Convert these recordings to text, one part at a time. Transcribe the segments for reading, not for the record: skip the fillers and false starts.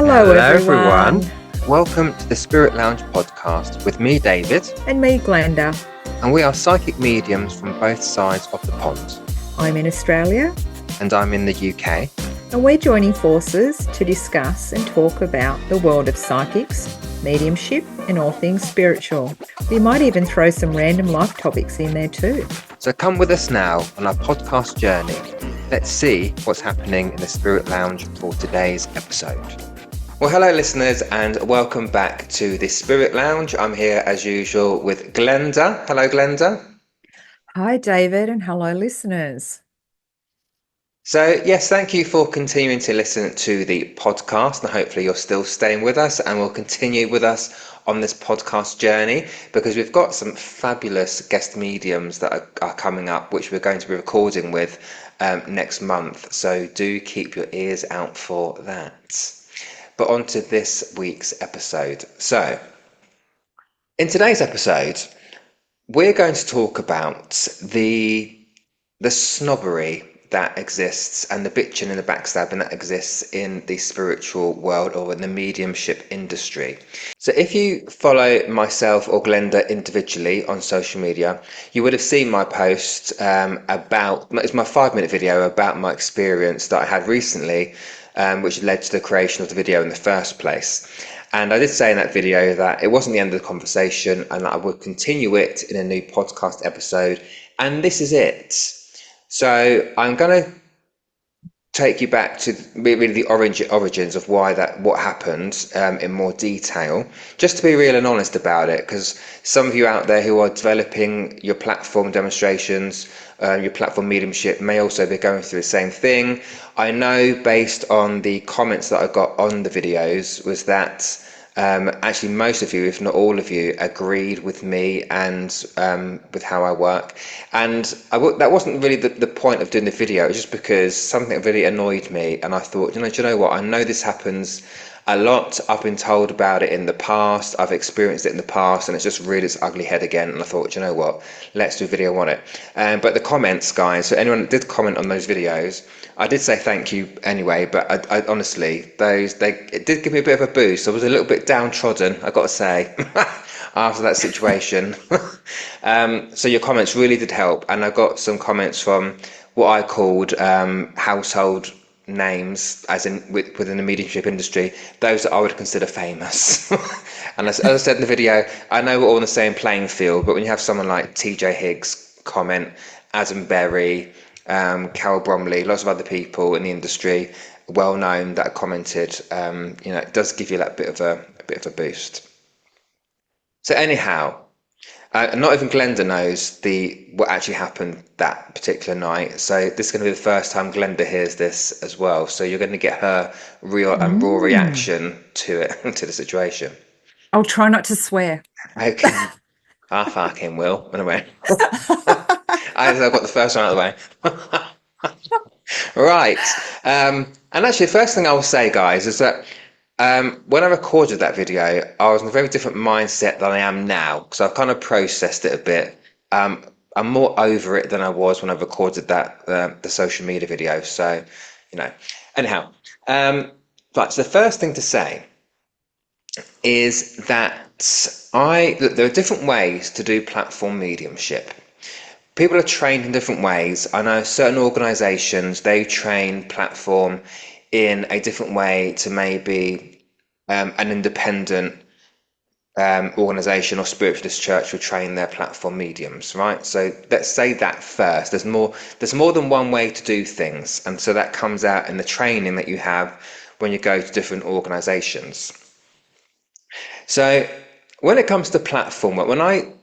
Hello everyone. Welcome to the Spirit Lounge podcast with me, David. And me, Glenda. And we are psychic mediums from both sides of the pond. I'm in Australia. And I'm in the UK. And we're joining forces to discuss and talk about the world of psychics, mediumship, and all things spiritual. We might even throw some random life topics in there too. So come with us now on our podcast journey. Let's see what's happening in the Spirit Lounge for today's episode. Well, hello listeners, and welcome back to the Spirit Lounge. I'm here as usual with Glenda. Hello, Glenda. Hi, David, and hello, listeners. So, yes, thank you for continuing to listen to the podcast, and hopefully you're still staying with us and will continue with us on this podcast journey, because we've got some fabulous guest mediums that are coming up, which we're going to be recording with next month. So do keep your ears out for that. But on to this week's episode. So, in today's episode, we're going to talk about the snobbery that exists and the bitching and the backstabbing that exists in the spiritual world or in the mediumship industry. So if you follow myself or Glenda individually on social media, you would have seen my post it's my 5-minute video about my experience that I had recently, which led to the creation of the video in the first place. And I did say in that video that it wasn't the end of the conversation and that I would continue it in a new podcast episode. And this is it. So I'm going to take you back to really the origins of what happened in more detail, just to be real and honest about it, because some of you out there who are developing your platform demonstrations, your platform mediumship may also be going through the same thing. I know based on the comments that I got on the videos was that actually most of you, if not all of you, agreed with me and with how I work. And that wasn't really the point of doing the video. It was just because something really annoyed me, and I thought, do you know what? I know this happens a lot. I've been told about it in the past. I've experienced it in the past, and it's just reared its ugly head again. And I thought, you know what? Let's do a video on it. But the comments, guys, so anyone that did comment on those videos, I did say thank you anyway, but I honestly, it did give me a bit of a boost. I was a little bit downtrodden, I got to say, after that situation. So your comments really did help, and I got some comments from what I called household names, as in within the mediumship industry, those that I would consider famous. And as I said in the video, I know we're all on the same playing field, but when you have someone like TJ Higgs comment, Adam Berry, Carol Bromley, lots of other people in the industry, well known, that commented, it does give you that bit of a boost. So anyhow, not even Glenda knows what actually happened that particular night. So this is going to be the first time Glenda hears this as well. So you're going to get her real and raw reaction to it, to the situation. I'll try not to swear. Okay. I fucking will. Anyway. I've got the first one out of the way. Right. And actually, the first thing I will say, guys, is that when I recorded that video, I was in a very different mindset than I am now, because I've kind of processed it a bit. I'm more over it than I was when I recorded that the social media video. So, anyhow. Right. So the first thing to say is that there are different ways to do platform mediumship. People are trained in different ways. I know certain organisations, they train platform in a different way to maybe an independent organisation or spiritualist church will train their platform mediums, right? So let's say that first. There's more than one way to do things, and so that comes out in the training that you have when you go to different organisations. So when it comes to platform, when I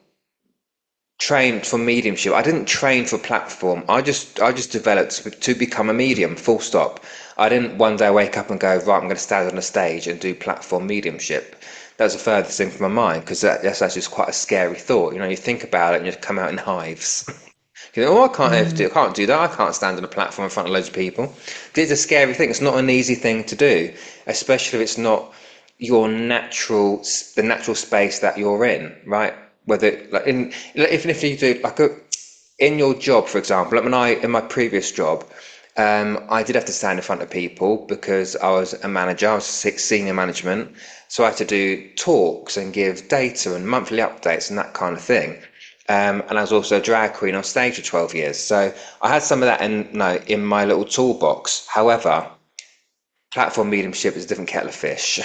trained for mediumship, I didn't train for platform. I just developed to become a medium, full stop. I didn't one day wake up and go, right, I'm going to stand on a stage and do platform mediumship. That was the furthest thing from my mind, because that's actually just quite a scary thought. You think about it and you come out in hives. I can't do that. I can't stand on a platform in front of loads of people. It's a scary thing. It's not an easy thing to do, especially if it's not the natural space that you're in, right? Whether even if you do in your job, for example, in my previous job, I did have to stand in front of people because I was a manager, I was senior management. So I had to do talks and give data and monthly updates and that kind of thing. And I was also a drag queen on stage for 12 years. So I had some of that in my little toolbox. However, platform mediumship is a different kettle of fish.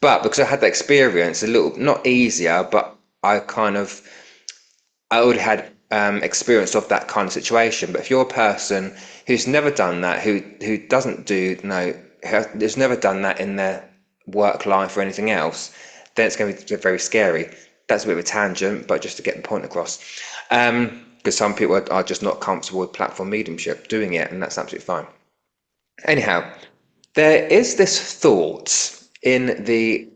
But because I had that experience, a little, not easier, but I already had experience of that kind of situation. But if you're a person who's never done that, who doesn't do who's never done that in their work life or anything else, then it's going to be very scary. That's a bit of a tangent, but just to get the point across. Because some people are just not comfortable with platform mediumship doing it, and that's absolutely fine. Anyhow, there is this thought in the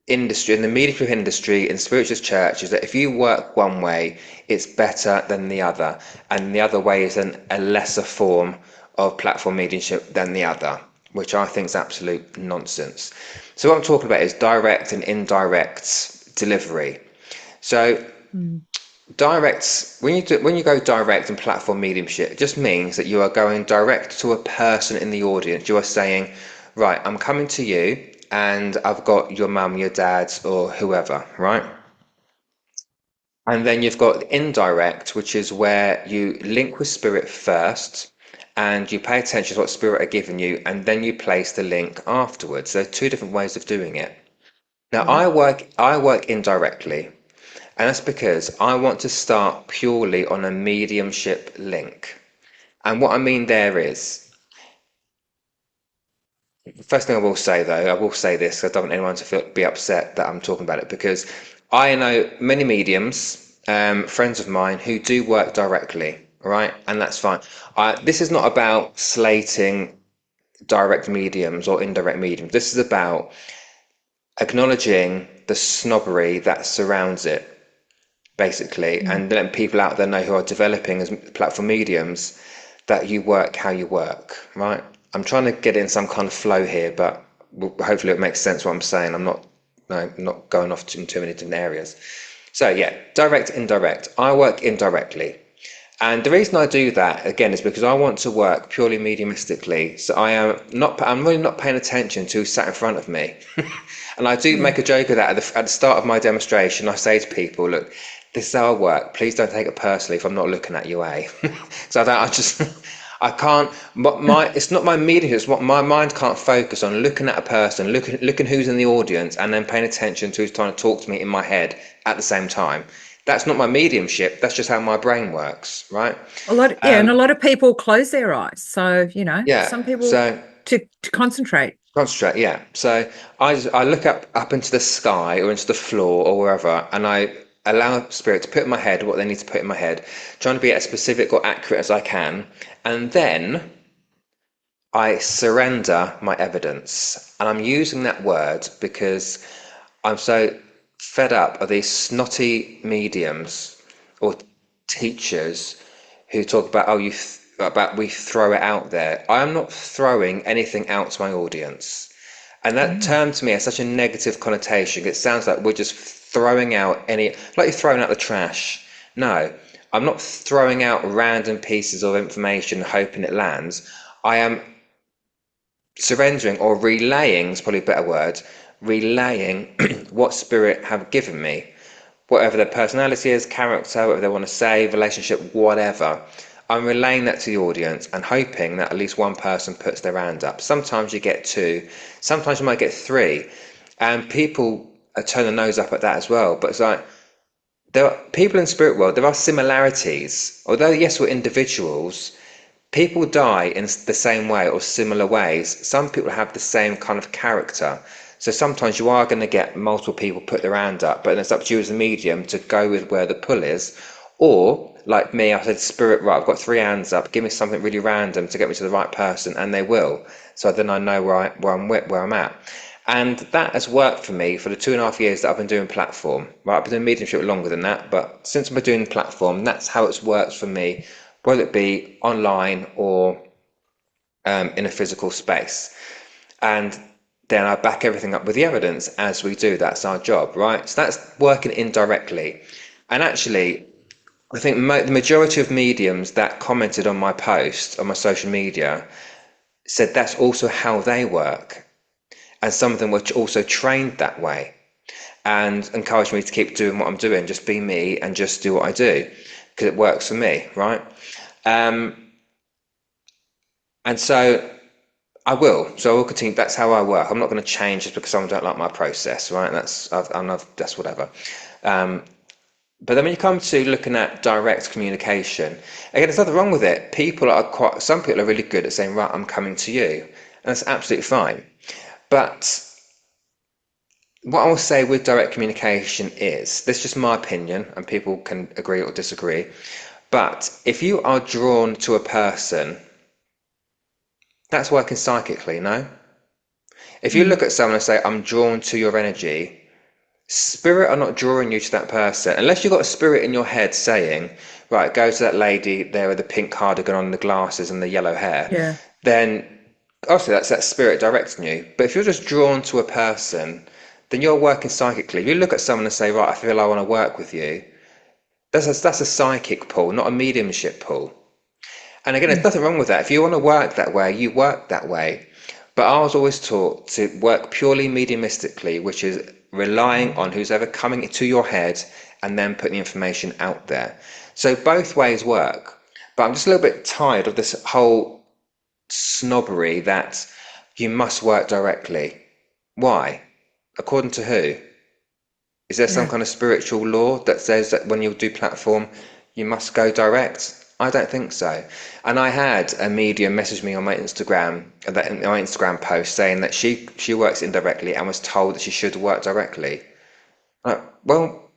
industry, in the mediumship industry, in spiritualist churches, that if you work one way, it's better than the other, and the other way is a lesser form of platform mediumship than the other, which I think is absolute nonsense. So what I'm talking about is direct and indirect delivery. So direct, when you go direct in platform mediumship, it just means that you are going direct to a person in the audience. You are saying, right, I'm coming to you and I've got your mum, your dad, or whoever, right? And then you've got indirect, which is where you link with spirit first and you pay attention to what spirit are giving you, and then you place the link afterwards. There are two different ways of doing it. Now, I work indirectly, and that's because I want to start purely on a mediumship link. And what I mean there is, the first thing I will say though, I will say this, I don't want anyone to be upset that I'm talking about it, because I know many mediums, friends of mine, who do work directly, right? And that's fine. This is not about slating direct mediums or indirect mediums. This is about acknowledging the snobbery that surrounds it, basically, and letting people out there know who are developing as platform mediums that you work how you work, right? I'm trying to get in some kind of flow here, but hopefully it makes sense what I'm saying. I'm not going off in too many different areas. So yeah, direct, indirect. I work indirectly. And the reason I do that again is because I want to work purely mediumistically. So I'm really not paying attention to who's sat in front of me. And I do make a joke of that at the start of my demonstration. I say to people, look, this is how I work. Please don't take it personally if I'm not looking at you, eh? So I can't, it's not my medium, it's what my mind can't focus on looking at a person, looking who's in the audience, and then paying attention to who's trying to talk to me in my head at the same time. That's not my mediumship. That's just how my brain works, right? And a lot of people close their eyes. So, Yeah. some people So to concentrate. concentrate. Yeah. So I look up into the sky or into the floor or wherever, and I allow spirit to put in my head what they need to put in my head, trying to be as specific or accurate as I can, and then I surrender my evidence. And I'm using that word because I'm so fed up of these snotty mediums or teachers who talk about, about we throw it out there. I am not throwing anything out to my audience. And that term to me has such a negative connotation. It sounds like we're just throwing out like you're throwing out the trash. No, I'm not throwing out random pieces of information hoping it lands. I am surrendering, or relaying is probably a better word, relaying what spirit have given me, whatever their personality is, character, whatever they want to say, relationship, whatever. I'm relaying that to the audience and hoping that at least one person puts their hand up. Sometimes you get two, sometimes you might get three, and people turn their nose up at that as well. But it's like, there are people in spirit world, there are similarities. Although yes, we're individuals, people die in the same way or similar ways. Some people have the same kind of character. So sometimes you are going to get multiple people put their hand up, but it's up to you as a medium to go with where the pull is. Or like me, I said, spirit, right, I've got three hands up, give me something really random to get me to the right person, and they will. So then I know where I'm at. And that has worked for me for the 2.5 years that I've been doing platform. Right, I've been doing mediumship longer than that, but since I've been doing platform, that's how it's worked for me, whether it be online or in a physical space. And then I back everything up with the evidence as we do. That's our job, right? So that's working indirectly. And actually, I think the majority of mediums that commented on my post on my social media said that's also how they work. And some of them were also trained that way and encouraged me to keep doing what I'm doing, just be me and just do what I do because it works for me, right? And so I will. So I will continue. That's how I work. I'm not going to change just because someone don't like my process, right? That's whatever. But then when you come to looking at direct communication, again, there's nothing wrong with it. Some people are really good at saying, right, I'm coming to you. And that's absolutely fine. But what I will say with direct communication is, this is just my opinion, and people can agree or disagree. But if you are drawn to a person, that's working psychically, no? If you look at someone and say, I'm drawn to your energy, spirit are not drawing you to that person unless you've got a spirit in your head saying, right, go to that lady there with the pink cardigan on, the glasses and the yellow hair. Yeah. Then obviously that's that spirit directing you. But if you're just drawn to a person, then you're working psychically. If you look at someone and say, right, I feel I want to work with you, that's a psychic pull, not a mediumship pull. And again, there's nothing wrong with that. If you want to work that way, you work that way. But I was always taught to work purely mediumistically, which is relying on who's ever coming into your head and then putting the information out there. So both ways work. But I'm just a little bit tired of this whole snobbery that you must work directly. Why? According to who? Is there some kind of spiritual law that says that when you do platform, you must go direct? I don't think so. And I had a medium message me on my Instagram post saying that she works indirectly and was told that she should work directly. Well,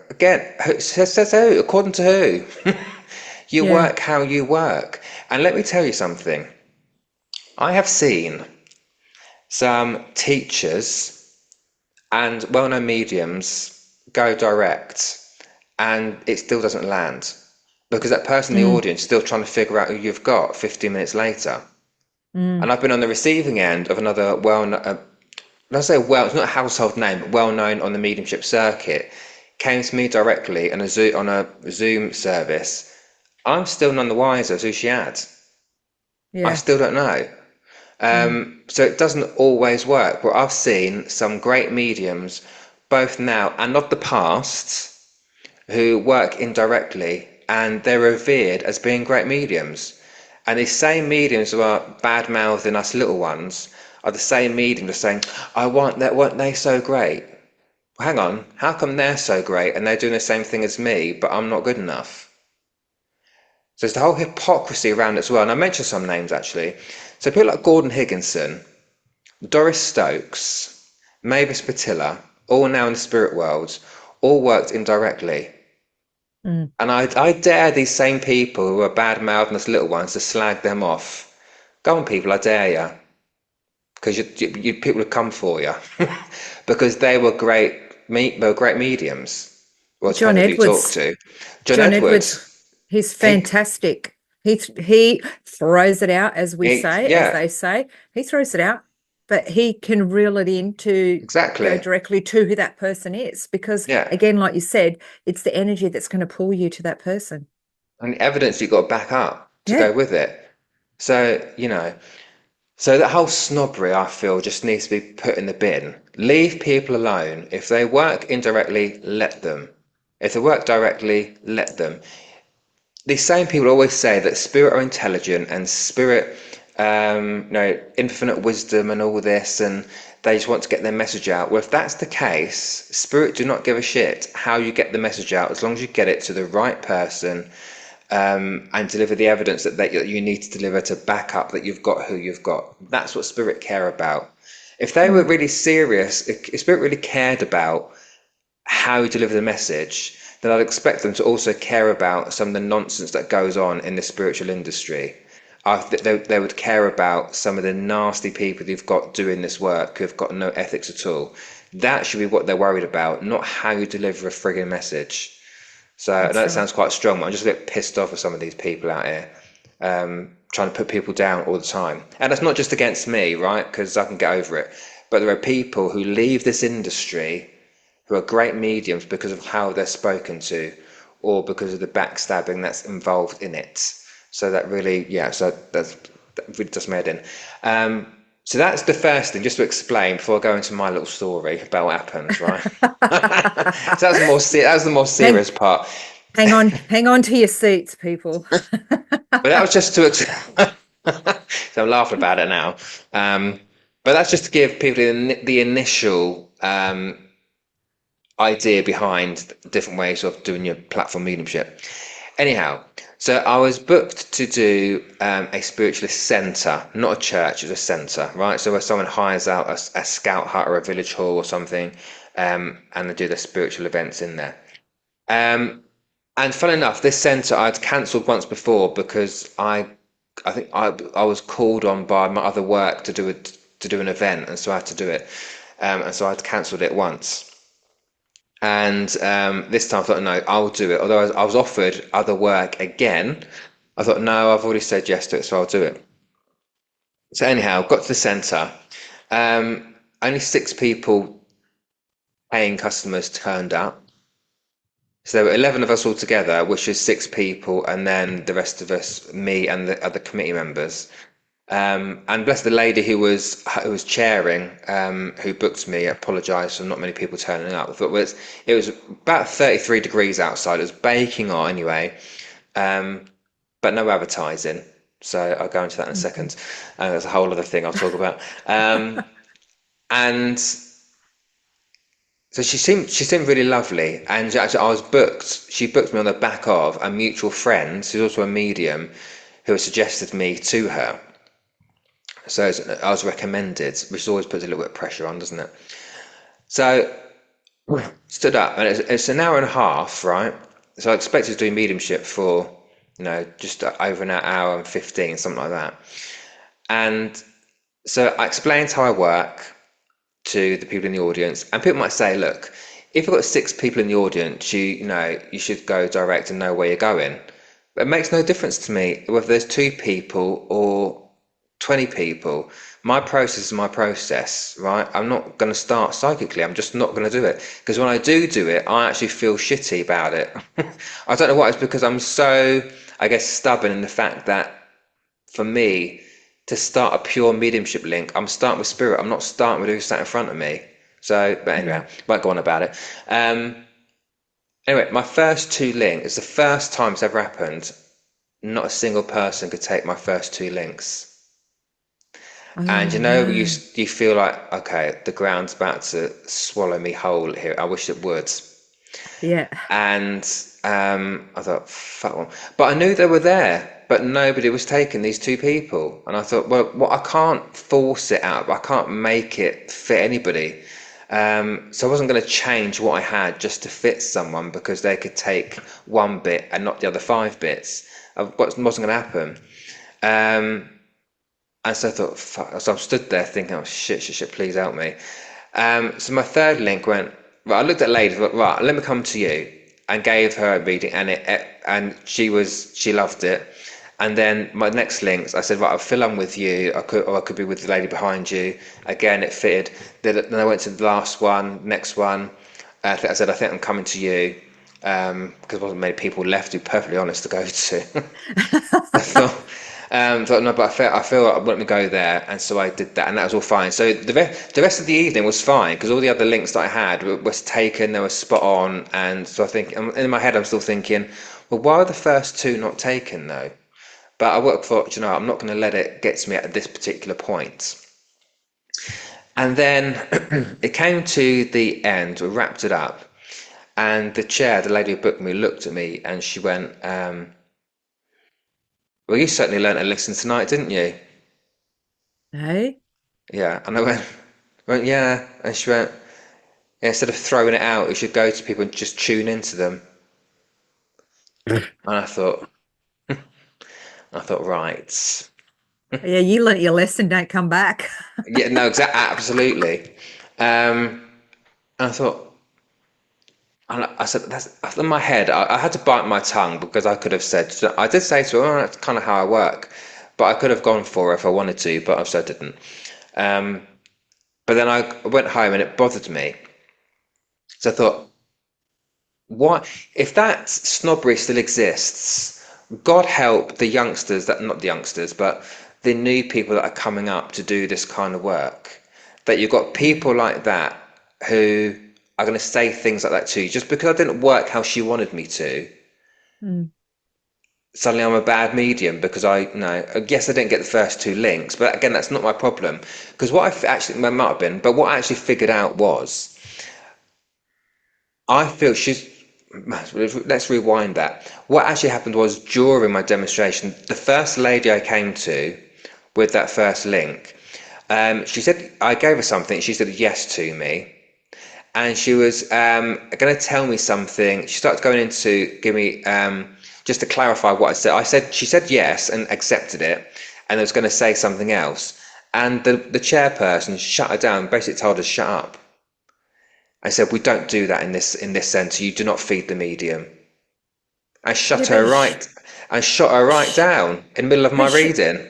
again, says who? According to who? You work how you work. And let me tell you something. I have seen some teachers and well-known mediums go direct and it still doesn't land. Because that person in the audience is still trying to figure out who you've got 15 minutes later. And I've been on the receiving end of another let's say it's not a household name, but well-known on the mediumship circuit, came to me directly on a Zoom service. I'm still none the wiser as who she had. I still don't know. So it doesn't always work. But I've seen some great mediums, both now and of the past, who work indirectly, and they're revered as being great mediums. And these same mediums who are bad-mouthing us little ones are the same mediums saying, weren't they so great? Well, hang on, how come they're so great and they're doing the same thing as me, but I'm not good enough? So there's the whole hypocrisy around it as well. And I mentioned some names, actually. So people like Gordon Higginson, Doris Stokes, Mavis Patilla, all now in the spirit world, all worked indirectly. And I dare these same people who are bad-mouthing us little ones to slag them off. Go on, people, I dare you. Because people would come for you. Because they were great mediums. Well, John Edwards. To. John Edwards. He's fantastic. He throws it out, as they say. He throws it out, but he can reel it in to go directly to who that person is. Because, again, like you said, it's the energy that's going to pull you to that person. And the evidence you've got to back up to go with it. So, so that whole snobbery, I feel, just needs to be put in the bin. Leave people alone. If they work indirectly, let them. If they work directly, let them. These same people always say that spirit are intelligent and spirit, infinite wisdom and all this, and they just want to get their message out. Well, if that's the case, spirit do not give a shit how you get the message out, as long as you get it to the right person and deliver the evidence that you need to deliver to back up that you've got who you've got. That's what spirit care about. If they were really serious, if spirit really cared about how you deliver the message, then I'd expect them to also care about some of the nonsense that goes on in the spiritual industry. They would care about some of the nasty people you've got doing this work who've got no ethics at all. That should be what they're worried about, not how you deliver a frigging message. So I know that sounds quite strong, but I'm just a bit pissed off with some of these people out here trying to put people down all the time. And that's not just against me, right? Because I can get over it. But there are people who leave this industry who are great mediums because of how they're spoken to, or because of the backstabbing that's involved in it. So that really, that really does my head in. So that's the first thing, just to explain before I go into my little story about what happened, right? So that was the more serious part. Hang on to your seats, people. But that was just to so I'm laughing about it now. But that's just to give people the initial idea behind different ways of doing your platform mediumship. Anyhow, so I was booked to do a spiritualist centre, not a church, it's a centre, right? So where someone hires out a scout hut or a village hall or something, and they do their spiritual events in there. And fun enough, this centre I'd cancelled once before because I think I was called on by my other work to do an event, and so I had to do it, and so I'd cancelled it once. And this time I thought, no, I'll do it. Although I was offered other work again, I thought, no, I've already said yes to it, so I'll do it. So anyhow, got to the centre. Only 6 people, paying customers, turned up. So there were 11 of us all together, which is 6 people, and then the rest of us, me and the other committee members. And bless the lady who was chairing, who booked me, apologised for not many people turning up. But it was about 33 degrees outside. It was baking hot anyway, but no advertising. So I'll go into that in a second. That's a whole other thing I'll talk about. And so she seemed really lovely, and actually I was booked. She booked me on the back of a mutual friend who's also a medium, who had suggested me to her. So I was recommended, which always puts a little bit of pressure on, doesn't it? So stood up, and it's an hour and a half, right? So I expected to do mediumship for, just over an hour and 15, something like that. And so I explained how I work to the people in the audience, and people might say, look, if you've got 6 people in the audience, you should go direct and know where you're going. But it makes no difference to me whether there's 2 people or 20 people. My process is my process, right? I'm not going to start psychically. I'm just not going to do it, because when I do it, I actually feel shitty about it. I don't know why. It's because I'm so, I guess, stubborn in the fact that for me to start a pure mediumship link, I'm starting with spirit. I'm not starting with who's sat in front of me. So, but anyway, might go on about it. Anyway, my first 2 links, it's the first time it's ever happened. Not a single person could take my first 2 links. And you feel like, okay, the ground's about to swallow me whole here. I wish it would. Yeah. And I thought, fuck one. But I knew they were there, but nobody was taking these 2 people. And I thought, well, I can't force it out. I can't make it fit anybody. So I wasn't going to change what I had just to fit someone because they could take 1 bit and not the other 5 bits. It wasn't going to happen. And so I thought, fuck. So I stood there thinking, oh shit, please help me. So my third link went, right, I looked at lady, right, let me come to you, and gave her a reading, and she loved it. And then my next links, I said, right, I'll fill in with you, I could be with the lady behind you. Again, it fitted. Then I went to the last one, next one. I said, I think I'm coming to you, because there wasn't many people left, to be perfectly honest, to go to. I thought, no, but I feel like I want to go there, and so I did that, and that was all fine. So the rest of the evening was fine, because all the other links that I had was taken, they were spot on, and so I think in my head I'm still thinking, well, why are the first 2 not taken though? But I thought, I'm not going to let it get to me at this particular point. And then it came to the end, we wrapped it up, and the lady who booked me, looked at me, and she went, well, you certainly learnt a lesson tonight, didn't you? Hey? Yeah. And I went, yeah. And she went, yeah, instead of throwing it out, you should go to people and just tune into them. And I thought, right. Yeah, you learnt your lesson, don't come back. Yeah, no, absolutely. And I thought, and I said, that's in my head. I had to bite my tongue, because I could have said, I did say to her, oh, that's kind of how I work. But I could have gone for it if I wanted to, but I didn't. But then I went home and it bothered me. So I thought, What if that snobbery still exists? God help the youngsters that not the youngsters, but the new people that are coming up to do this kind of work. That you've got people like that who are going to say things like that to you just because I didn't work how she wanted me to. Mm. Suddenly I'm a bad medium because yes, I didn't get the first two links, but again, that's not my problem. Because what I actually, might have been, but what I actually figured out was I feel let's rewind that. What actually happened was during my demonstration, the first lady I came to with that first link, she said, I gave her something, she said yes to me. And she was going to tell me something. She started going into give me just to clarify what I said. She said yes and accepted it, and I was going to say something else. And the chairperson shut her down, basically told her shut up. I said we don't do that in this centre. You do not feed the medium. I Yeah, shut her right and shot her right down in the middle of my reading.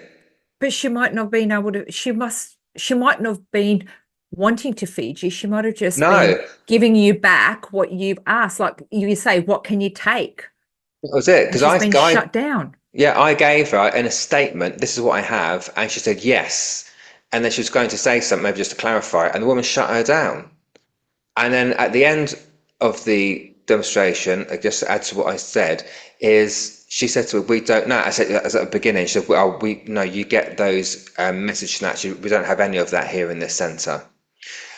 But she might not have been able to. She mightn't have been wanting to feed you. She might have just been No, giving you back what you've asked. Like you say, what can you take? that was it. And Because she's been shut down. yeah, I gave her in a statement, this is what I have, and she said yes. And then she was going to say something, maybe just to clarify, and the woman shut her down. And then at the end of the demonstration, just to add to what I said, is she said to her, "We don't know." I said as at the beginning, she said, "Well, we no, you get those message snatches. We don't have any of that here in this centre."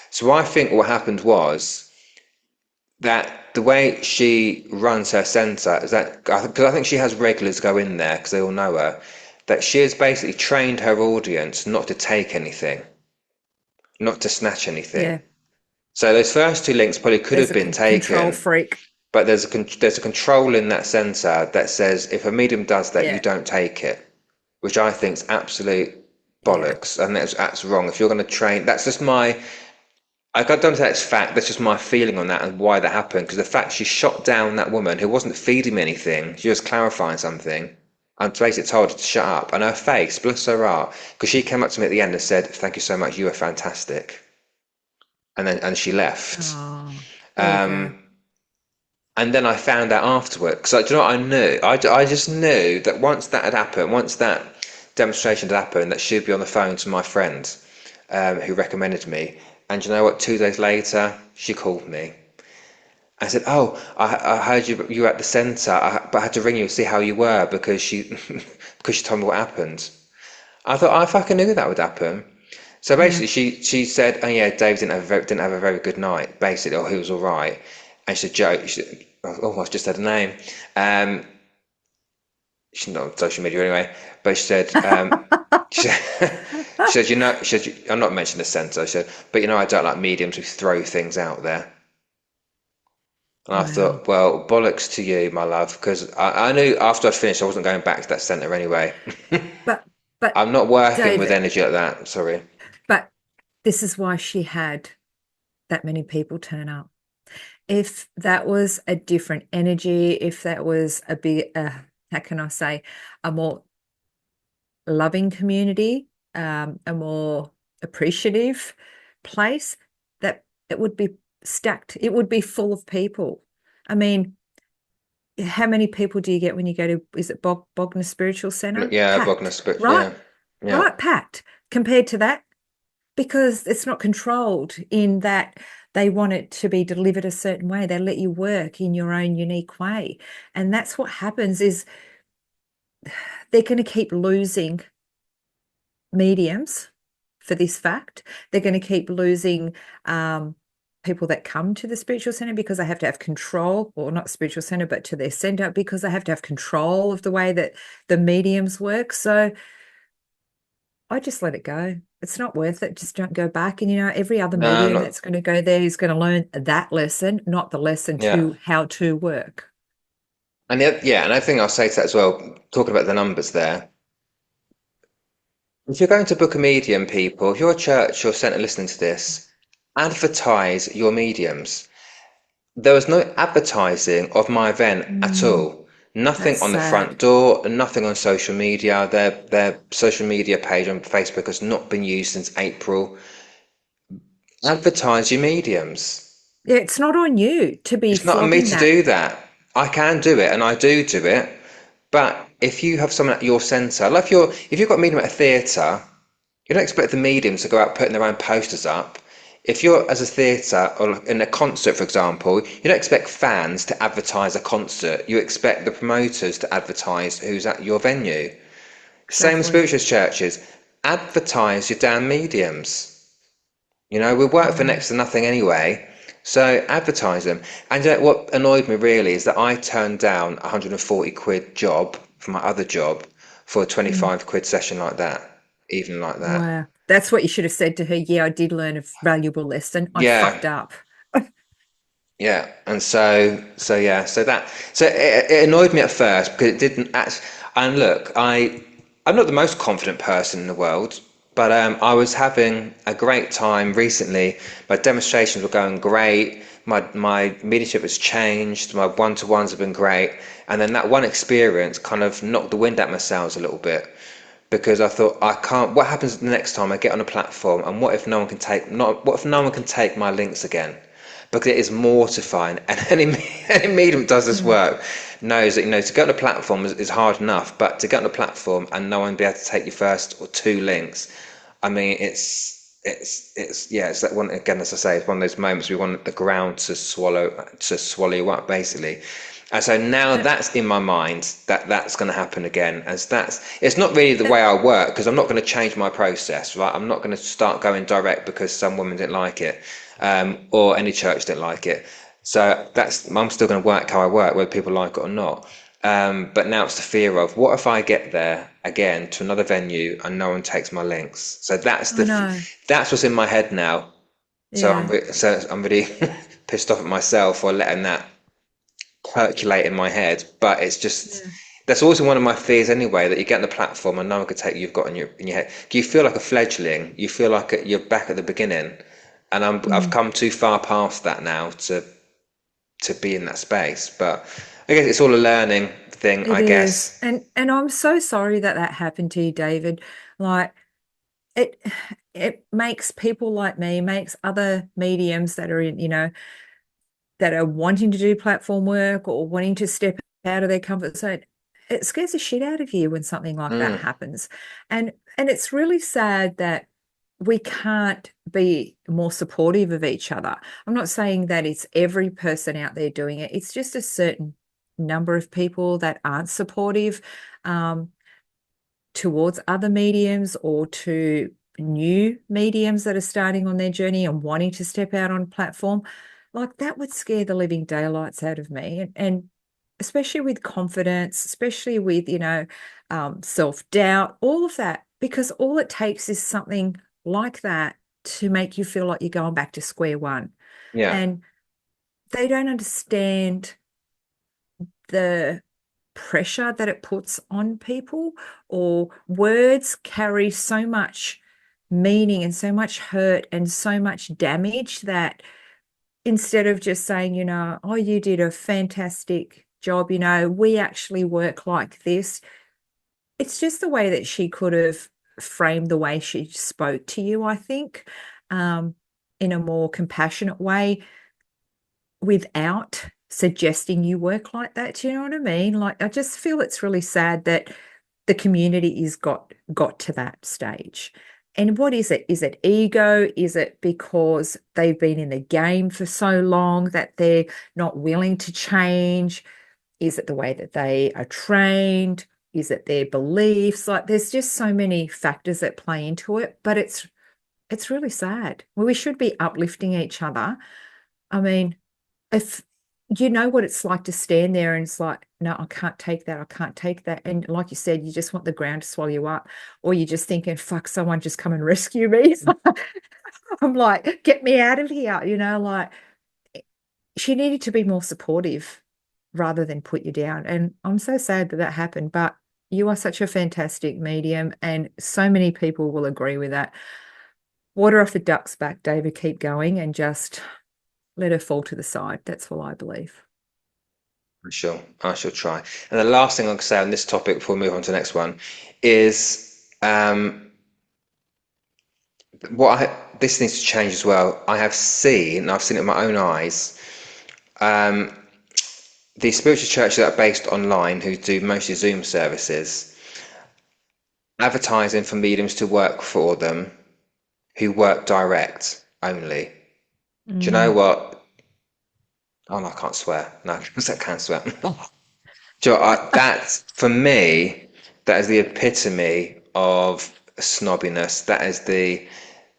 So I think what happened was that the way she runs her centre is that because I think she has regulars go in there because they all know her, that she has basically trained her audience not to take anything, not to snatch anything. Yeah. So those first two links probably could have been control taken, freak. but there's a control in that centre that says if a medium does that, you don't take it, which I think is absolute bollocks, and that's wrong. If you're going to train, that's just my. I don't say that's fact. That's just my feeling on that and why that happened. Because the fact she shot down that woman who wasn't feeding me anything, she was clarifying something. And basically told her to shut up. And her face, bless her heart, because she came up to me at the end and said, "Thank you so much. You were fantastic." And she left. Oh, there you go. And then I found out afterwards. Because do you know what I knew? I just knew that once that had happened, once that demonstration had happened, that she'd be on the phone to my friend who recommended me. And you know what? 2 days later, she called me. I said, "Oh, I heard you were at the centre, but I had to ring you to see how you were because because she told me what happened." I thought I fucking knew that would happen. So basically, she said, "Oh yeah, Dave didn't have a very good night. Basically, or he was all right." And she said, "Oh, I've just said a name." She's not on social media anyway, but she said, she said, I'm not mentioning the centre. She said, "But I don't like mediums who throw things out there." And I thought, well, bollocks to you, my love, because I knew after I'd finished, I wasn't going back to that centre anyway. But I'm not working with David, energy like that. Sorry. but this is why she had that many people turn up. If that was a different energy, if that was a big, how can I say, a more loving community, a more appreciative place, that it would be stacked. It would be full of people. I mean, how many people do you get when you go to, is it Bognor Spiritual Centre? Yeah, Packed, Bognor, but right? yeah. Right, packed compared to that, because it's not controlled in that they want it to be delivered a certain way. They let you work in your own unique way. And that's what happens is they're going to keep losing mediums for this fact. They're going to keep losing people that come to the spiritual center because they have to have control, or not spiritual center, but to their center, because they have to have control of the way that the mediums work. So I just let it go. It's not worth it. Just don't go back. And, every other medium that's going to go there is going to learn that lesson, not the lesson to how to work. And and I think I'll say to that as well, talking about the numbers there. If you're going to book a medium, people, if you're a church or centre listening to this, advertise your mediums. There was no advertising of my event at all. Nothing on the front door, nothing on social media. Their social media page on Facebook has not been used since April. Advertise your mediums. Yeah, it's not on you to be It's not on me flogging to that. do that. I can do it, and I do it. But if you have someone at your centre, like if you've got a medium at a theatre, you don't expect the mediums to go out putting their own posters up. If you're as a theatre or in a concert, for example, you don't expect fans to advertise a concert. You expect the promoters to advertise who's at your venue. Same with Exactly. spiritualist churches. Advertise your damn mediums. We work for Yeah. next to nothing anyway, so advertise them. And what annoyed me really is that I turned down a 140 quid job for my other job for a Mm. 25 quid session like that, even like that. Wow. That's what you should have said to her. Yeah, I did learn a valuable lesson. I Yeah, fucked up. yeah. And so it annoyed me at first because it didn't act. And look, I'm not the most confident person in the world, but I was having a great time recently. My demonstrations were going great. My mediumship has changed. My one-to-ones have been great. And then that one experience kind of knocked the wind out my sails a little bit because I thought I can't. What happens the next time I get on a platform, and what if no one can take not? What if no one can take my links again? Because it is mortifying, and any medium does this Mm. work knows that to get on a platform is hard enough, but to get on a platform and no one be able to take your first or two links, I mean, it's that one again. As I say, it's one of those moments we want the ground to swallow you up, basically. And so now Uh, that's in my mind that that's going to happen again. As it's not really the uh, way I work because I'm not going to change my process, right? I'm not going to start going direct because some women didn't like it, or any church didn't like it. So I'm still going to work how I work, whether people like it or not. But now it's the fear of what if I get there again to another venue and no one takes my links. So I know. that's what's in my head now. Yeah. So I'm really pissed off at myself for letting that percolate in my head. But it's just Yeah. that's also one of my fears anyway. That you get on the platform and no one can take you've got in your head. You feel like a fledgling. You feel like you're back at the beginning, and I've Mm. come too far past that now to be in that space. But I guess it's all a learning thing, It I is. guess. And I'm so sorry that that happened to you, David. Like it it makes people like me, makes other mediums that are in, that are wanting to do platform work or wanting to step out of their comfort zone. It scares the shit out of you when something like that Mm, happens. And it's really sad that we can't be more supportive of each other. I'm not saying that it's every person out there doing it. It's just a certain number of people that aren't supportive um, towards other mediums or to new mediums that are starting on their journey and wanting to step out on a platform. Like that would scare the living daylights out of me. And especially with confidence, especially with, self-doubt, all of that, because all it takes is something like that to make you feel like you're going back to square one. yeah, And they don't understand the pressure that it puts on people, or words carry so much meaning and so much hurt and so much damage that instead of just saying, oh, you did a fantastic job, we actually work like this, it's just the way that she could have framed the way she spoke to you, I think, um, in a more compassionate way without suggesting you work like that. Do you know what I mean? Like, I just feel it's really sad that the community is got to that stage. And what is it? Is it ego? Is it because they've been in the game for so long that they're not willing to change? Is it the way that they are trained? Is it their beliefs? Like, there's just so many factors that play into it, but it's really sad. Well, we should be uplifting each other. I mean, if you know what it's like to stand there and it's like, no, I can't take that. I can't take that. And like you said, you just want the ground to swallow you up, or you're just thinking, fuck, someone just come and rescue me. I'm like, get me out of here. Like she needed to be more supportive rather than put you down. And I'm so sad that that happened. But you are such a fantastic medium, and so many people will agree with that. Water off the duck's back, David. Keep going and just let her fall to the side. That's all I believe. for sure. I shall try. And the last thing I'll say on this topic before we move on to the next one is this needs to change as well. I've seen it with my own eyes. The spiritual churches that are based online, who do mostly Zoom services, advertising for mediums to work for them, who work direct only. Do you know what? Oh no, I can't swear. No, because I can't swear. Do you know, that for me, that is the epitome of snobbiness.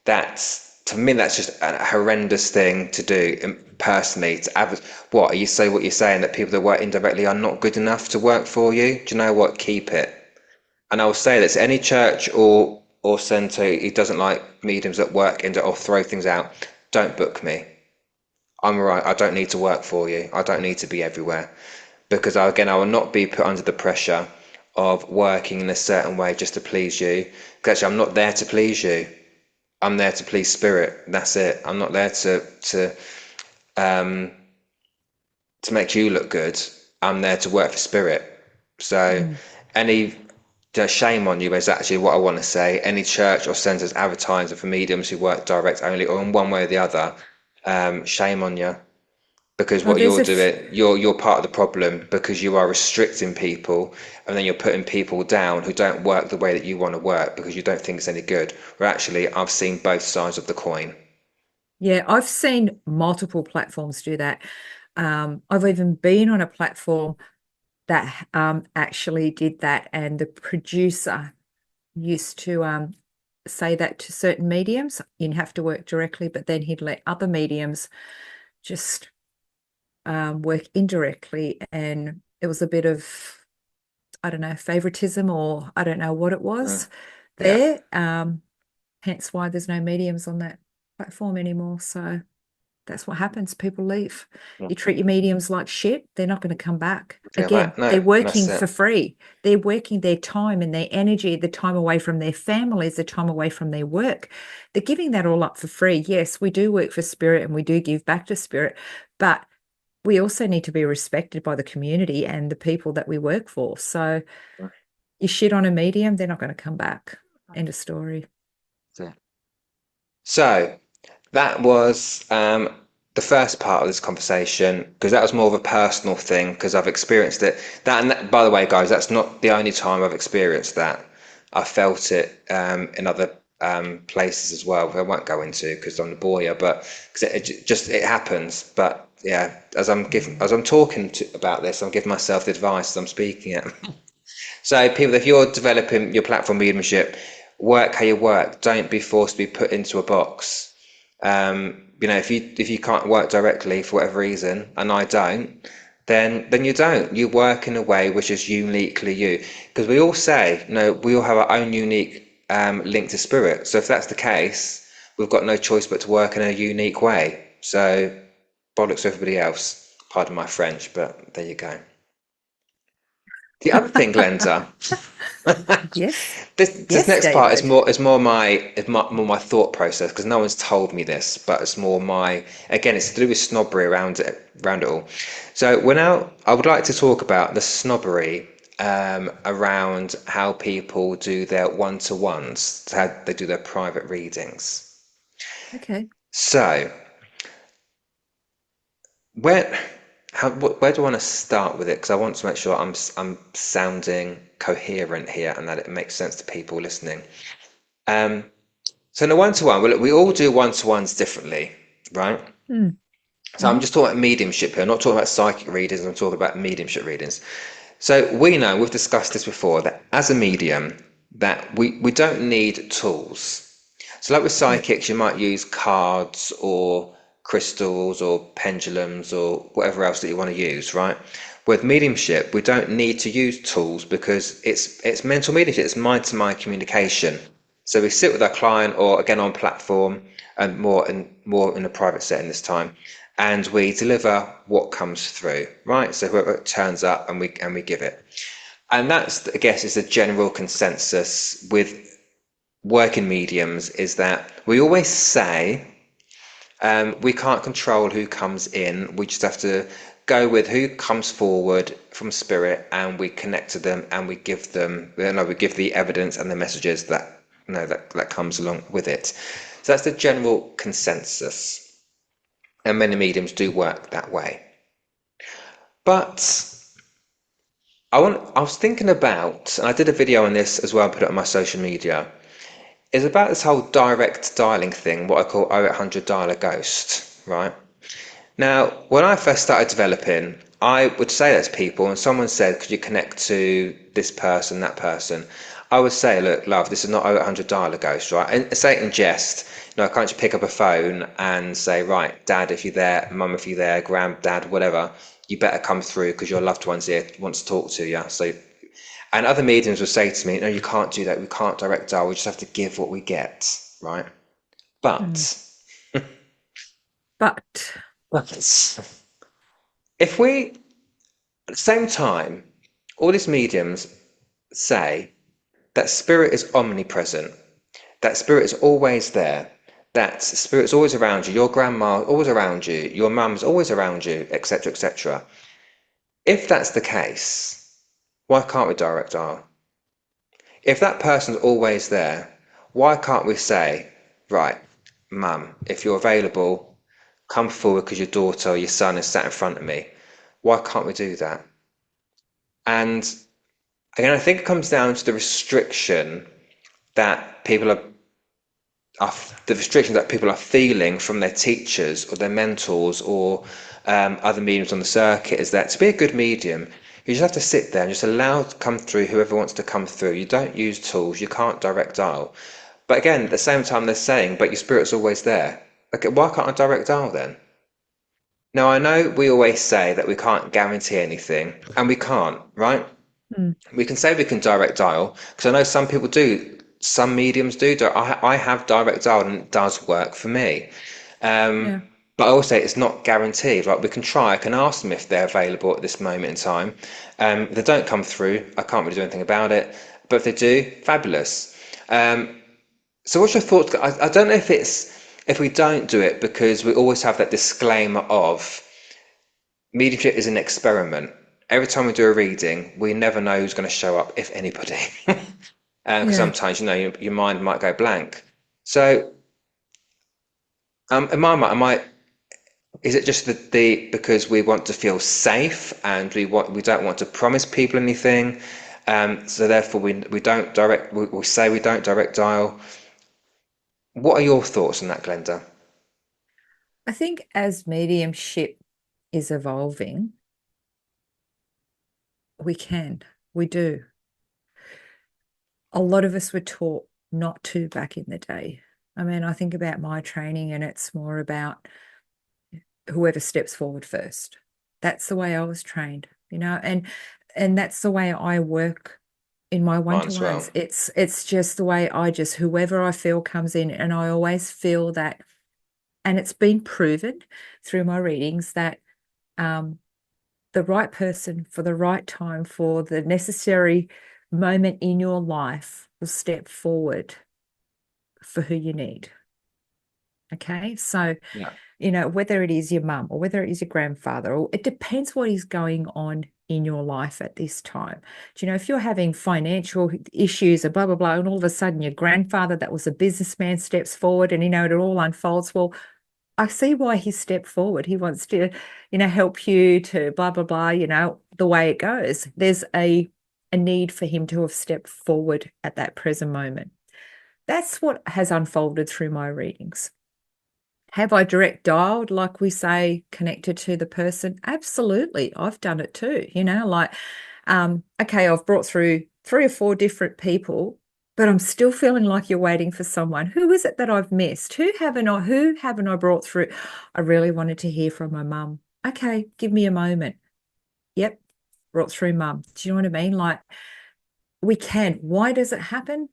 That's to me, that's just a horrendous thing to do personally. What you say? What you're saying, that people that work indirectly are not good enough to work for you. Do you know what? Keep it. And I will say this: any church or centre who doesn't like mediums that work or throw things out, don't book me. I'm all right. I don't need to work for you. I don't need to be everywhere, because I will not be put under the pressure of working in a certain way just to please you. Because actually, I'm not there to please you. I'm there to please spirit. That's it. I'm not there to make you look good. I'm there to work for spirit. So any shame on you is actually what I want to say. Any church or centres advertising for mediums who work direct only or in one way or the other, shame on you. Because what you're doing, you're part of the problem, because you are restricting people, and then you're putting people down who don't work the way that you want to work because you don't think it's any good. Where actually, I've seen both sides of the coin. Yeah, I've seen multiple platforms do that. I've even been on a platform that actually did that, and the producer used to say that to certain mediums, you'd have to work directly, but then he'd let other mediums just work indirectly, and it was a bit of, I don't know, favoritism, or I don't know what it was there. Hence why there's no mediums on that platform anymore. So that's what happens. People leave. You treat your mediums like shit, they're not going to come back. Again, they're working for free. They're working their time and their energy, the time away from their families, the time away from their work. They're giving that all up for free. Yes, we do work for spirit and we do give back to spirit, but we also need to be respected by the community and the people that we work for. So you shit on a medium, they're not going to come back. End of story. So that was the first part of this conversation, because that was more of a personal thing, because I've experienced it. And by the way, guys, that's not the only time I've experienced that. I felt it in other places as well. I won't go into because I'm the boyer, but it happens. But yeah, as I'm talking about this, I'm giving myself the advice as I'm speaking it. So people, if you're developing your platform mediumship, work how you work. Don't be forced to be put into a box. If you can't work directly for whatever reason, and I don't, then you don't. You work in a way which is uniquely you. Because we all say, we all have our own unique link to spirit. So if that's the case, we've got no choice but to work in a unique way. So bollocks to everybody else. Pardon my French, but there you go. The other thing, Glenda. Yes. This next David. Part is more my thought process, because no one's told me this, but it's more it's to do with snobbery around it all. So I would like to talk about the snobbery around how people do their one-to-ones, how they do their private readings. Okay. So where do I want to start with it? Because I want to make sure I'm sounding coherent here and that it makes sense to people listening. So in a one-to-one, we all do one-to-ones differently, right? So I'm just talking about mediumship here. I'm not talking about psychic readings. I'm talking about mediumship readings. So we've discussed this before, that as a medium, that we don't need tools. So like with psychics, you might use cards or crystals or pendulums or whatever else that you want to use, right? With mediumship, we don't need to use tools, because it's mental mediumship, it's mind-to-mind communication. So we sit with our client, or again on platform, and more in a private setting this time, and we deliver what comes through, right? So whoever turns up, and we give it. And that's, I guess, is a general consensus with working mediums, is that we always say we can't control who comes in. We just have to go with who comes forward from spirit, and we connect to them, and we give them, we give the evidence and the messages that that comes along with it. So that's the general consensus. And many mediums do work that way. But I was thinking about, and I did a video on this as well, put it on my social media, is about this whole direct dialing thing, what I call 0800 dial a ghost, right? Now, when I first started developing, I would say that to people, and someone said, could you connect to this person, that person? I would say, look, love, this is not 0800 dial a ghost, right? And say it in jest. Can't you pick up a phone and say, right, dad, if you're there, mum, if you're there, granddad, whatever, you better come through because your loved one's here, wants to talk to you. So, and other mediums will say to me, no, you can't do that. We can't direct dial. We just have to give what we get, right? But, but if we, at the same time, all these mediums say that spirit is omnipresent, that spirit is always there, that spirit's always around you, your grandma always around you, your mum's always around you, etc., etc. If that's the case, why can't we direct dial? If that person's always there, why can't we say, right, mum, if you're available, come forward because your daughter or your son is sat in front of me? Why can't we do that? And again, I think it comes down to the restriction that people are the restriction that people are feeling from their teachers or their mentors or other mediums on the circuit, is that to be a good medium, you just have to sit there and just allow to come through whoever wants to come through. You don't use tools, you can't direct dial. But again, at the same time, they're saying, but your spirit's always there. Okay, why can't I direct dial then? Now, I know we always say that we can't guarantee anything, and we can't, right? We can say we can direct dial, because I know some people do. Some mediums do. I have direct dial, and it does work for me. But I will say it's not guaranteed. Like, we can try. I can ask them if they're available at this moment in time. If they don't come through, I can't really do anything about it. But if they do, fabulous. So what's your thoughts? I don't know if we don't do it because we always have that disclaimer of mediumship is an experiment. Every time we do a reading, we never know who's going to show up, if anybody. Because sometimes, your mind might go blank. So, in my mind, is it just because we want to feel safe and we don't want to promise people anything, so therefore we don't direct. We say we don't direct dial. What are your thoughts on that, Glenda? I think as mediumship is evolving, we do. A lot of us were taught not to back in the day. I mean, I think about my training and it's more about whoever steps forward first. That's the way I was trained, and that's the way I work in my one-to-ones. Well. It's just the way whoever I feel comes in, and I always feel that, and it's been proven through my readings that the right person for the right time for the necessary moment in your life will step forward for who you need. Okay, so whether it is your mum or whether it is your grandfather, or it depends what is going on in your life at this time. If you're having financial issues or blah blah blah, and all of a sudden your grandfather that was a businessman steps forward, and it all unfolds, well, I see why he stepped forward. He wants to help you to blah blah blah, the way it goes. There's a need for him to have stepped forward at that present moment. That's what has unfolded through my readings. Have I direct dialed, like we say, connected to the person? Absolutely. I've done it too. Okay, I've brought through 3 or 4 different people, but I'm still feeling like you're waiting for someone. Who is it that I've missed? Who haven't I brought through? I really wanted to hear from my mum. Okay, give me a moment. Yep, brought through mum. Do you know what I mean? Like, we can. Why does it happen?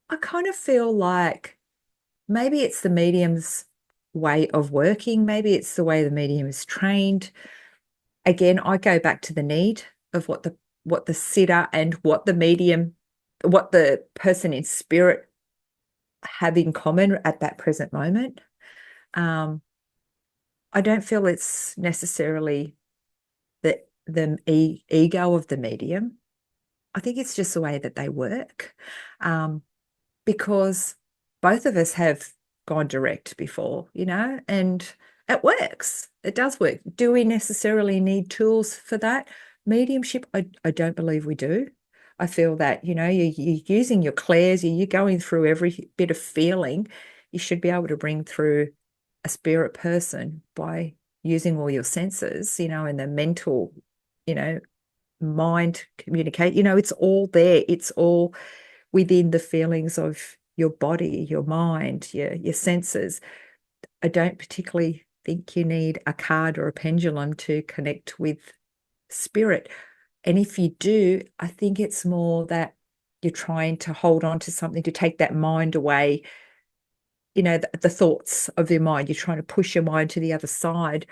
I kind of feel like maybe it's the medium's way of working. Maybe it's the way the medium is trained. Again, I go back to the need of what the sitter and what the person in spirit have in common at that present moment. I don't feel it's necessarily the ego of the medium. I think it's just the way that they work, because both of us have gone direct before, and it works. It does work. Do we necessarily need tools for that? Mediumship, I don't believe we do. I feel that, you're using your clairs, you're going through every bit of feeling. You should be able to bring through a spirit person by using all your senses, and the mental, mind communicate. It's all there. It's all within the feelings of your body, your mind, your senses. I don't particularly think you need a card or a pendulum to connect with spirit. And if you do, I think it's more that you're trying to hold on to something to take that mind away, the thoughts of your mind. You're trying to push your mind to the other side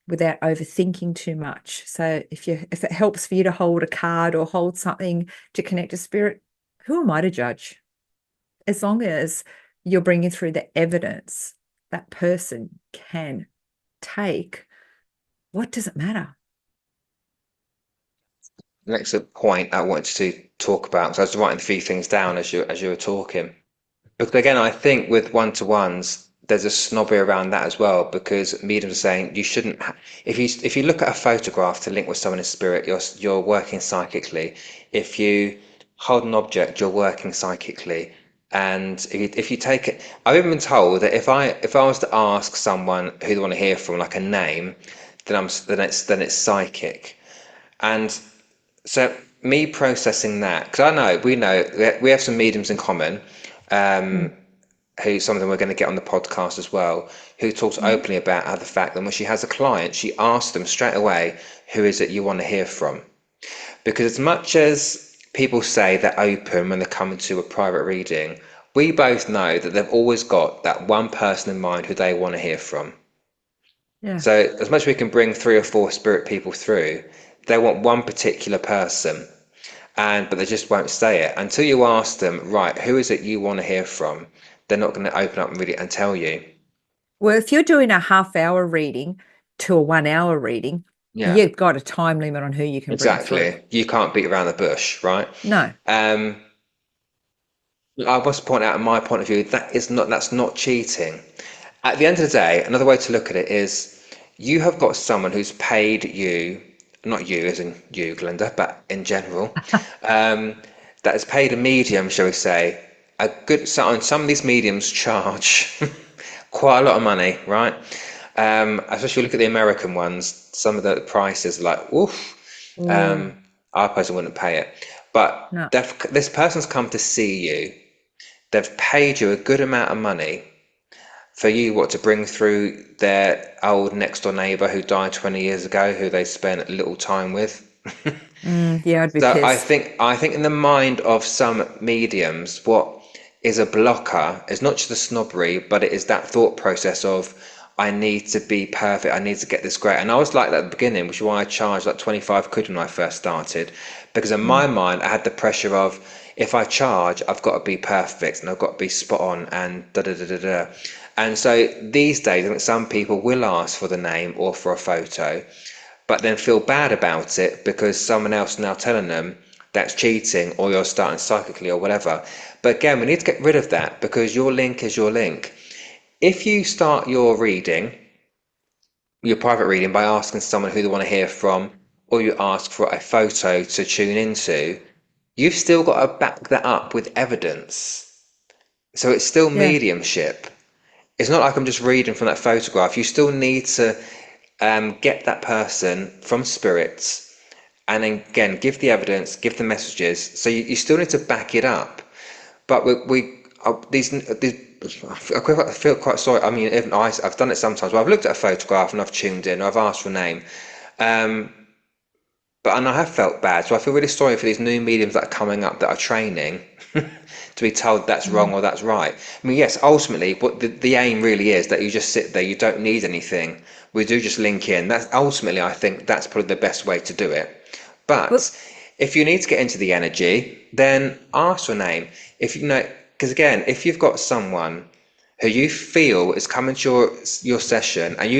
without overthinking too much. So if it helps for you to hold a card or hold something to connect to spirit, who am I to judge? As long as you're bringing through the evidence that person can take, what does it matter? Next point I wanted to talk about, so I was writing a few things down as you were talking. Because again, I think with one-to-ones, there's a snobbery around that as well, because mediums are saying you shouldn't. If you look at a photograph to link with someone in spirit, you're working psychically. If you hold an object, you're working psychically. And if you take it, I've even been told that if I was to ask someone who they want to hear from, like a name, then it's psychic. And so me processing that, because we know we have some mediums in common. Who some of them we're going to get on the podcast as well, who talks openly about how the fact that when she has a client, she asks them straight away, who is it you want to hear from? Because as much as people say they're open when they're coming to a private reading, we both know that they've always got that one person in mind who they want to hear from. Yeah. So as much as we can bring 3 or 4 spirit people through, they want one particular person. But they just won't say it until you ask them, right, who is it you want to hear from? They're not going to open up and read it and tell you. Well, if you're doing a half-hour reading to a 1-hour reading, you've got a time limit on who you can bring through. Exactly. You can't beat around the bush, right? No. I must point out, in my point of view, that's not cheating. At the end of the day, another way to look at it is you have got someone who's paid you, not you as in you, Glenda, but in general, that has paid a medium, shall we say, so some of these mediums charge quite a lot of money, right? Especially look at the American ones, some of the prices are like, oof. Our person wouldn't pay it. But no. This person's come to see you. They've paid you a good amount of money for you to bring through their old next door neighbour who died 20 years ago, who they spent little time with. Yeah, I'd be so pissed. I think in the mind of some mediums, what is a blocker is not just the snobbery, but it is that thought process of, I need to be perfect, I need to get this great. And I was like that at the beginning, which is why I charged like 25 quid when I first started, because in my mind I had the pressure of, if I charge, I've got to be perfect and I've got to be spot on and da da da da da. And so these days I think some people will ask for the name or for a photo, but then feel bad about it because someone else is now telling them that's cheating, or you're starting psychically or whatever. But again, we need to get rid of that, because your link is your link. If you start your private reading, by asking someone who they want to hear from, or you ask for a photo to tune into, you've still got to back that up with evidence. So it's still mediumship. It's not like I'm just reading from that photograph. You still need to get that person from spirits, and then again give the evidence, give the messages. So you still need to back it up. But these I feel quite sorry. I mean, even I've done it sometimes where I've looked at a photograph and I've tuned in, or I've asked for a name, and I have felt bad. So I feel really sorry for these new mediums that are coming up that are training to be told that's wrong or that's right. I mean, yes, ultimately, what the aim really is that you just sit there, you don't need anything. We do just link in. That's ultimately, I think that's probably the best way to do it. But if you need to get into the energy, then ask for a name. If you know, because again, if you've got someone who you feel is coming to your session, and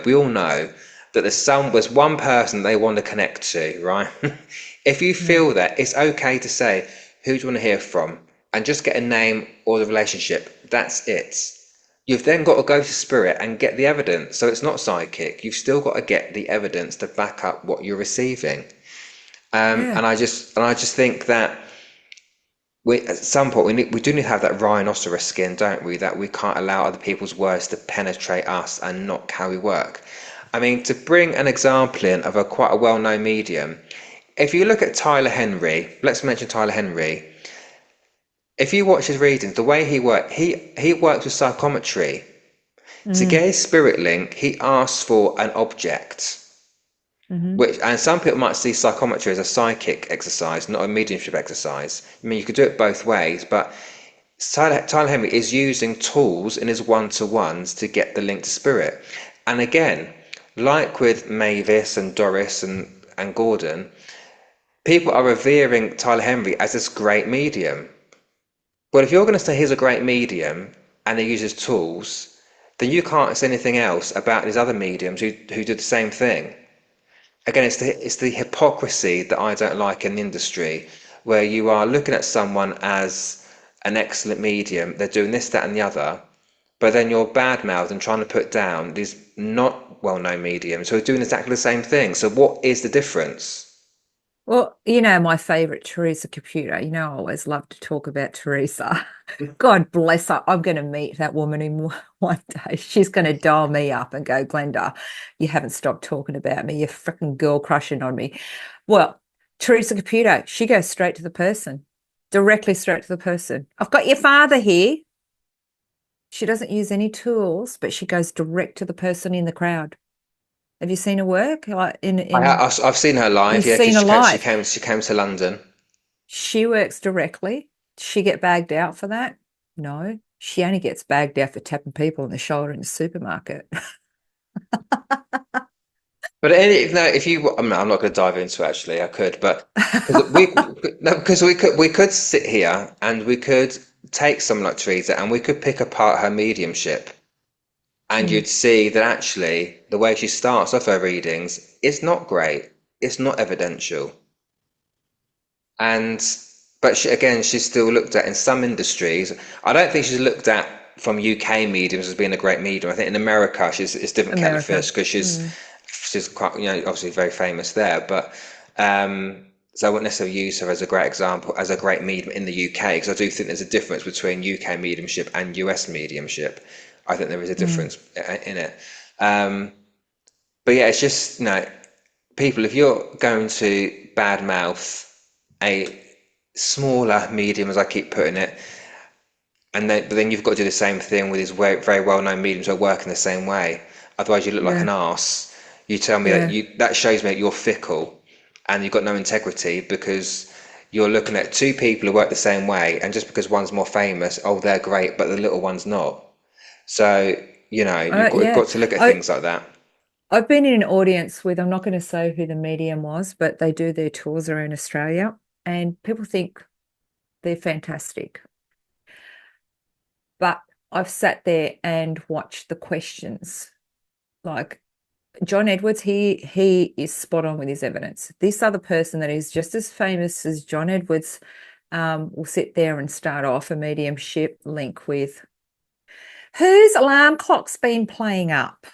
we all know that there's one person they want to connect to, right? If you feel that, it's okay to say, who do you want to hear from? and just get a name or the relationship. That's it. You've then got to go to spirit and get the evidence. So it's not psychic. You've still got to get the evidence to back up what you're receiving. Yeah. And I just think that at some point we do need to have that rhinoceros skin, don't we? That we can't allow other people's words to penetrate us and not how we work. I mean, to bring an example in of quite a well-known medium, if you look at Tyler Henry, let's mention Tyler Henry. If you watch his readings, the way he works, he works with psychometry. To get his spirit link, he asks for an object. And some people might see psychometry as a psychic exercise, not a mediumship exercise. I mean, you could do it both ways, but Tyler Henry is using tools in his one-to-ones to get the link to spirit. And again, like with Mavis and Doris and Gordon, people are revering Tyler Henry as this great medium. Well, if you're going to say he's a great medium and he uses tools, then you can't say anything else about these other mediums who do the same thing. Again, it's the hypocrisy that I don't like in the industry, where you are looking at someone as an excellent medium, they're doing this, that, and the other, but then you're bad-mouthed and trying to put down these not well-known mediums who are doing exactly the same thing. So what is the difference? Well, my favorite, Teresa Computer. I always love to talk about Teresa. God bless her. I'm going to meet that woman in one day. She's going to dial me up and go, Glenda, you haven't stopped talking about me. You're freaking girl crushing on me. Well, Teresa Computer, she goes straight to the person, directly straight to the person. I've got your father here. She doesn't use any tools, but she goes direct to the person in the crowd. Have you seen her work? I've seen her live. You've Yeah, seen her live. she came to London. She works directly. Does she get bagged out for that? No. She only gets bagged out for tapping people on the shoulder in the supermarket. But if you, I'm not going to dive into it, actually. I could, but because we could sit here and we could take someone like Teresa and we could pick apart her mediumship, and you'd see that actually the way she starts off her readings is not great. It's not evidential. But she's still looked at in some industries. I don't think she's looked at from UK mediums as being a great medium. I think in America it's different kettle of fish because she's quite, obviously very famous there. But so I wouldn't necessarily use her as a great example, as a great medium in the UK, because I do think there's a difference between UK mediumship and US mediumship. I think there is a difference in it. But yeah, it's just, people, if you're going to badmouth a smaller medium, as I keep putting it, but then you've got to do the same thing with these very, very well-known mediums who are working the same way. Otherwise, you look like an arse. You tell me that shows me that you're fickle and you've got no integrity, because you're looking at two people who work the same way, and just because one's more famous, they're great, but the little one's not. So you've got to look at things like that. I've been in an audience with, I'm not going to say who the medium was, but they do their tours around Australia, and people think they're fantastic. But I've sat there and watched the questions. Like John Edwards, he is spot on with his evidence. This other person that is just as famous as John Edwards will sit there and start off a mediumship link with, whose alarm clock's been playing up?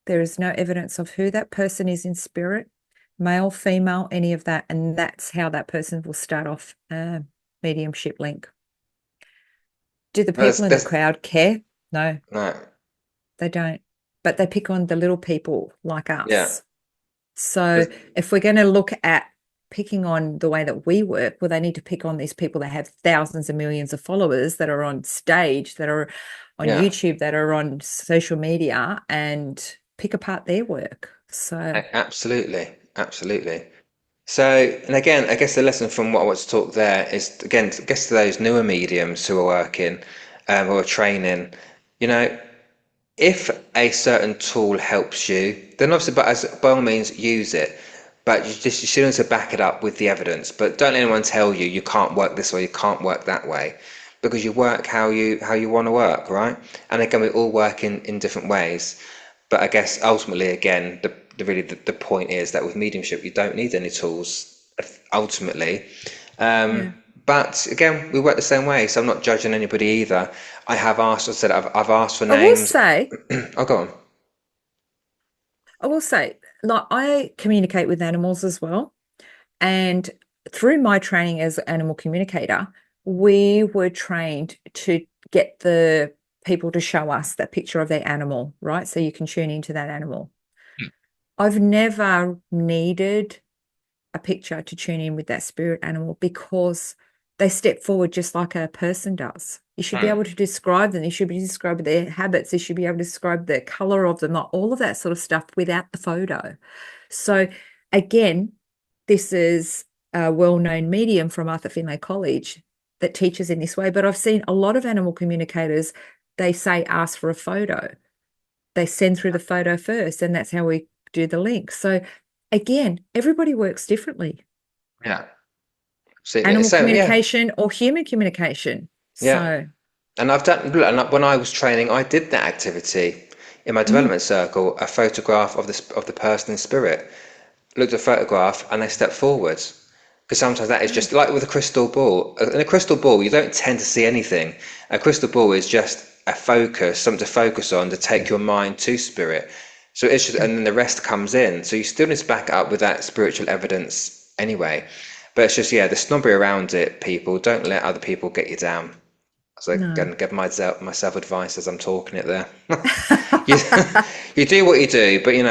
There is no evidence of who that person is in spirit, male, female, any of that. And that's how that person will start off a mediumship link. Do the people in the crowd care? No. No. They don't. But they pick on the little people like us. Yeah. So if we're going to look at picking on the way that we work, well, they need to pick on these people that have thousands and millions of followers, that are on stage, that are on YouTube, that are on social media, and pick apart their work. So absolutely. So, and again, I guess the lesson from what I want to talk there is, again, I guess to those newer mediums who are working, who are training, if a certain tool helps you, then obviously, by all means, use it. But you should also back it up with the evidence. But don't let anyone tell you you can't work this way, you can't work that way, because you work how you want to work, right? And again, we all work in different ways. But I guess ultimately, again, the point is that with mediumship, you don't need any tools ultimately. But again, we work the same way, so I'm not judging anybody either. I have asked, I said, I've asked for I will names. say, Oh, go on. like, I communicate with animals as well. And through my training as an animal communicator, we were trained to get the people to show us that picture of their animal, right? So you can tune into that animal. I've never needed a picture to tune in with that spirit animal because they step forward just like a person does. You should be able to describe them. You should be describing their habits. You should be able to describe the color of them, like all of that sort of stuff without the photo. So again, this is a well-known medium from Arthur Finlay College that teaches in this way. But I've seen a lot of animal communicators, they say, ask for a photo. They send through the photo first, and that's how we do the link. So again, everybody works differently. Yeah. So, Animal communication or human communication. Yeah. So, and I've done, when I was training, I did that activity in my development circle, a photograph of the person in spirit, looked at a photograph and they stepped forwards. Because sometimes that is just like with a crystal ball. In a crystal ball, you don't tend to see anything. A crystal ball is just a focus, something to focus on, to take your mind to spirit. So it's just, and then the rest comes in. So you still need to back it up with that spiritual evidence anyway. But it's just, the snobbery around it, people. Don't let other people get you down. So I'm going to give myself advice as I'm talking it there. You do what you do, but in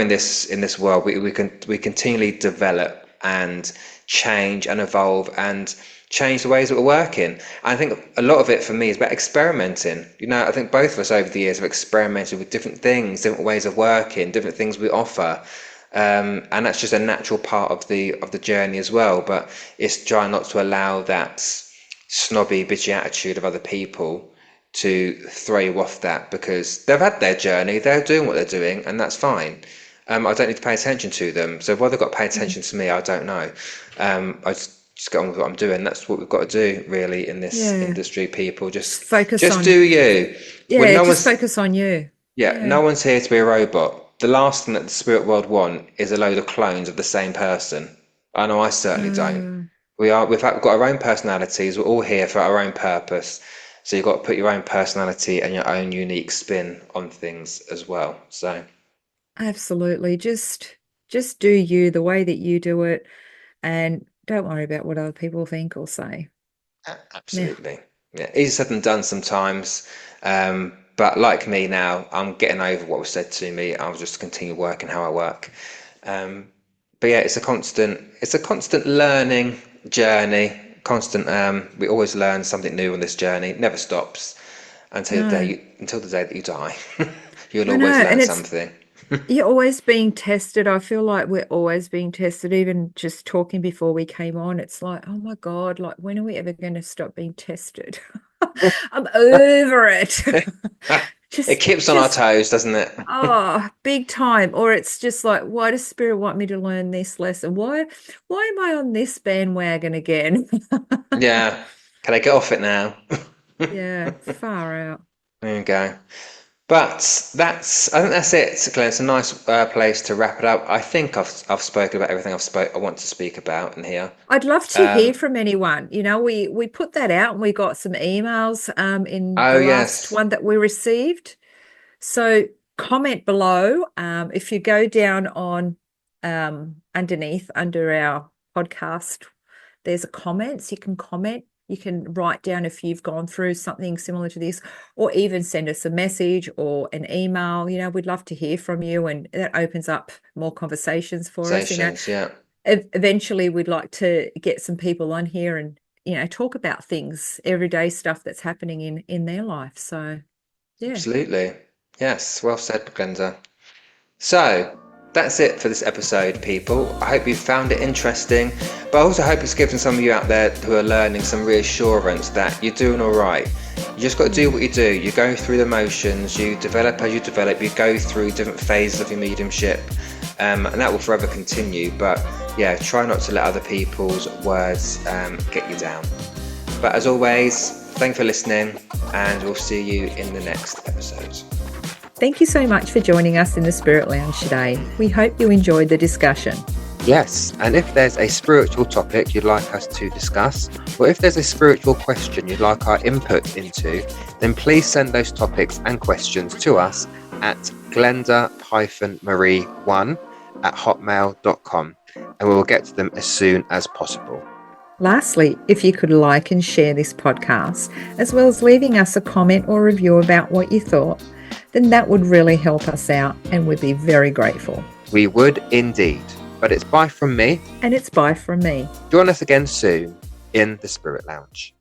this world we continually develop and change and evolve and change the ways that we're working. I think a lot of it for me is about experimenting. I think both of us over the years have experimented with different things, different ways of working, different things we offer. And that's just a natural part of the journey as well. But it's trying not to allow that snobby, bitchy attitude of other people to throw you off that, because they've had their journey, they're doing what they're doing, and that's fine. I don't need to pay attention to them. So why they've got to pay attention to me, I don't know. I just get on with what I'm doing. That's what we've got to do, really, in this industry. People just focus on, do you. Focus on you. No one's here to be a robot. The last thing that the spirit world want is a load of clones of the same person. I know I certainly don't. We've got our own personalities. We're all here for our own purpose. So you've got to put your own personality and your own unique spin on things as well. So absolutely, just do you the way that you do it, and don't worry about what other people think or say. Absolutely. Yeah, easier said than done sometimes. But like me now, I'm getting over what was said to me. I'll just continue working how I work. But it's a constant learning journey. We always learn something new on this journey. It never stops until the day that you die. You'll always learn something. You're always being tested. I feel like we're always being tested. Even just talking before we came on, it's like, oh my God, like, when are we ever going to stop being tested? I'm over it. It keeps on our toes, doesn't it? Oh, big time. Or it's just like, why does spirit want me to learn this lesson? Why am I on this bandwagon again? Yeah. Can I get off it now? Yeah, far out. There you go. But I think that's it, Glenn. It's a nice place to wrap it up. I think I've spoken about everything I want to speak about in here. I'd love to hear from anyone. We put that out and we got some emails in the last one that we received. So comment below. If you go down on underneath under our podcast, there's a comments. You can comment. You can write down if you've gone through something similar to this, or even send us a message or an email. We'd love to hear from you, and that opens up more conversations for us. Yeah. Eventually, we'd like to get some people on here and talk about things, everyday stuff that's happening in their life. So, yeah, absolutely, yes, well said, Glenda. So that's it for this episode, people. I hope you found it interesting, but I also hope it's given some of you out there who are learning some reassurance that you're doing all right. You just got to do what you do. You go through the motions, you develop as you develop, you go through different phases of your mediumship, and that will forever continue. But try not to let other people's words get you down. But as always, thanks for listening, and we'll see you in the next episode. Thank you so much for joining us in the Spirit Lounge today. We hope you enjoyed the discussion. Yes, and if there's a spiritual topic you'd like us to discuss, or if there's a spiritual question you'd like our input into, then please send those topics and questions to us at glenda-marie1@hotmail.com, and we will get to them as soon as possible. Lastly, if you could like and share this podcast, as well as leaving us a comment or review about what you thought, then that would really help us out and we'd be very grateful. We would indeed. But it's bye from me. And it's bye from me. Join us again soon in the Spirit Lounge.